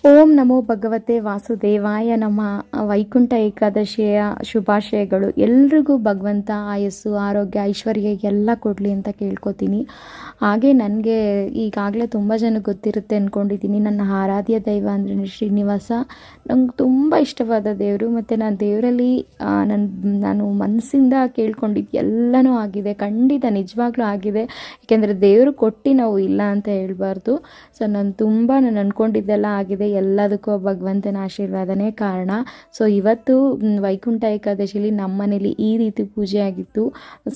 ಓಂ ನಮೋ ಭಗವತೆ ವಾಸುದೇವಾಯ ನಮ್ಮ ವೈಕುಂಠ ಏಕಾದಶಿಯ ಶುಭಾಶಯಗಳು. ಎಲ್ರಿಗೂ ಭಗವಂತ ಆಯಸ್ಸು ಆರೋಗ್ಯ ಐಶ್ವರ್ಯ ಎಲ್ಲ ಕೊಡಲಿ ಅಂತ ಕೇಳ್ಕೊತೀನಿ. ಹಾಗೆ ನನಗೆ ಈಗಾಗಲೇ ತುಂಬ ಜನಕ್ಕೆ ಗೊತ್ತಿರುತ್ತೆ ಅಂದ್ಕೊಂಡಿದ್ದೀನಿ, ನನ್ನ ಆರಾಧ್ಯ ದೈವ ಅಂದರೆ ಶ್ರೀನಿವಾಸ. ನಂಗೆ ತುಂಬ ಇಷ್ಟವಾದ ದೇವರು. ಮತ್ತು ನಾನು ದೇವರಲ್ಲಿ ನಾನು ಮನಸ್ಸಿಂದ ಕೇಳ್ಕೊಂಡಿದ್ದು ಎಲ್ಲನೂ ಆಗಿದೆ, ಖಂಡಿತ ನಿಜವಾಗ್ಲೂ ಆಗಿದೆ. ಏಕೆಂದರೆ ದೇವರು ಕೊಟ್ಟು ನಾವು ಇಲ್ಲ ಅಂತ ಹೇಳ್ಬಾರ್ದು. ಸೊ ನಾನು ಅಂದ್ಕೊಂಡಿದ್ದೆಲ್ಲ ಆಗಿದೆ. ಎಲ್ಲದಕ್ಕೂ ಭಗವಂತನ ಆಶೀರ್ವಾದನೇ ಕಾರಣ. ಸೊ ಇವತ್ತು ವೈಕುಂಠ ಏಕಾದಶಿಲಿ ನಮ್ಮ ಮನೇಲಿ ಈ ರೀತಿ ಪೂಜೆ ಆಗಿತ್ತು.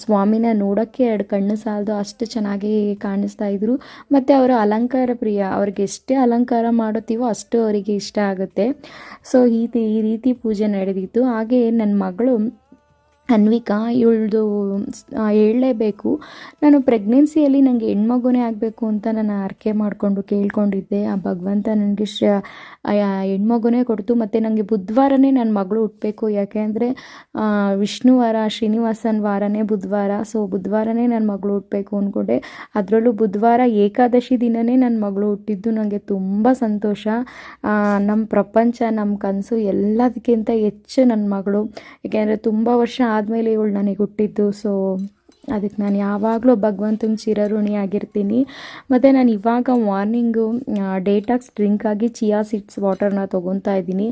ಸ್ವಾಮಿನ ನೋಡೋಕ್ಕೆ ಎರಡು ಕಣ್ಣು ಸಾಲದು, ಅಷ್ಟು ಚೆನ್ನಾಗಿ ಕಾಣಿಸ್ತಾ ಇದ್ರು. ಮತ್ತು ಅವರ ಅಲಂಕಾರ ಪ್ರಿಯ, ಅವ್ರಿಗೆ ಎಷ್ಟೇ ಅಲಂಕಾರ ಮಾಡುತ್ತೀವೋ ಅಷ್ಟು ಅವರಿಗೆ ಇಷ್ಟ ಆಗುತ್ತೆ. ಸೊ ಈ ರೀತಿ ಪೂಜೆ ನಡೆದಿತ್ತು. ಹಾಗೆ ನನ್ನ ಮಗಳು ಅನ್ವಿಕಾ, ಇವಳದು ಹೇಳಲೇಬೇಕು. ನಾನು ಪ್ರೆಗ್ನೆನ್ಸಿಯಲ್ಲಿ ನನಗೆ ಹೆಣ್ಮಗುನೇ ಆಗಬೇಕು ಅಂತ ನಾನು ಆರೈಕೆ ಮಾಡಿಕೊಂಡು ಕೇಳ್ಕೊಂಡಿದ್ದೆ. ಆ ಭಗವಂತ ನನಗೆ ಹೆಣ್ಮಗುನೇ ಕೊಡ್ತು. ಮತ್ತು ನನಗೆ ಬುಧವಾರನೇ ನನ್ನ ಮಗಳು ಹುಟ್ಟಬೇಕು. ಯಾಕೆ ಅಂದರೆ ವಿಷ್ಣುವಾರ ಶ್ರೀನಿವಾಸನ ವಾರನೇ ಬುಧವಾರ. ಸೊ ಬುಧವಾರನೇ ನನ್ನ ಮಗಳು ಹುಟ್ಟಬೇಕು ಅಂದ್ಕೊಂಡೆ. ಅದರಲ್ಲೂ ಬುಧವಾರ ಏಕಾದಶಿ ದಿನವೇ ನನ್ನ ಮಗಳು ಹುಟ್ಟಿದ್ದು ನನಗೆ ತುಂಬ ಸಂತೋಷ. ನಮ್ಮ ಪ್ರಪಂಚ, ನಮ್ಮ ಕನಸು ಎಲ್ಲದಕ್ಕಿಂತ ಹೆಚ್ಚು ನನ್ನ ಮಗಳು. ಏಕೆಂದರೆ ತುಂಬ ವರ್ಷ ಆದಮೇಲೆ ಇವಳು ನನಗೆ ಹುಟ್ಟಿದ್ದು. ಸೊ ಅದಕ್ಕೆ ನಾನು ಯಾವಾಗಲೂ ಭಗವಂತನ ಚಿರಋಣಿಯಾಗಿರ್ತೀನಿ. ಮತ್ತು ನಾನು ಇವಾಗ ಮಾರ್ನಿಂಗು ಡೇಟಾಕ್ಸ್ ಡ್ರಿಂಕ್ ಆಗಿ ಚಿಯಾ ಸೀಡ್ಸ್ ವಾಟರ್ನ ತೊಗೊತಾ ಇದ್ದೀನಿ.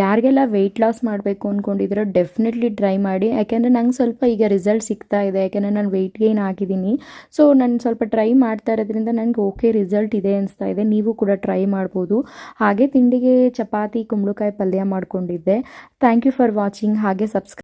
ಯಾರಿಗೆಲ್ಲ ವೆಯ್ಟ್ ಲಾಸ್ ಮಾಡಬೇಕು ಅಂದ್ಕೊಂಡಿದ್ರೆ ಡೆಫಿನೆಟ್ಲಿ ಟ್ರೈ ಮಾಡಿ. ಯಾಕೆಂದರೆ ನಂಗೆ ಸ್ವಲ್ಪ ಈಗ ರಿಸಲ್ಟ್ ಸಿಗ್ತಾ ಇದೆ. ಯಾಕೆಂದರೆ ನಾನು ವೆಯ್ಟ್ ಗೇನ್ ಆಗಿದ್ದೀನಿ. ಸೊ ನಾನು ಸ್ವಲ್ಪ ಟ್ರೈ ಮಾಡ್ತಾ ಇರೋದ್ರಿಂದ ನನಗೆ ಓಕೆ ರಿಸಲ್ಟ್ ಇದೆ ಅನಿಸ್ತಾ ಇದೆ. ನೀವು ಕೂಡ ಟ್ರೈ ಮಾಡ್ಬೋದು. ಹಾಗೆ ತಿಂಡಿಗೆ ಚಪಾತಿ ಕುಂಬಳಕಾಯಿ ಪಲ್ಯ ಮಾಡ್ಕೊಂಡಿದ್ದೆ. Thank you for watching. ಹಾಗೆ ಸಬ್ಸ್ಕ್ರೈಬ್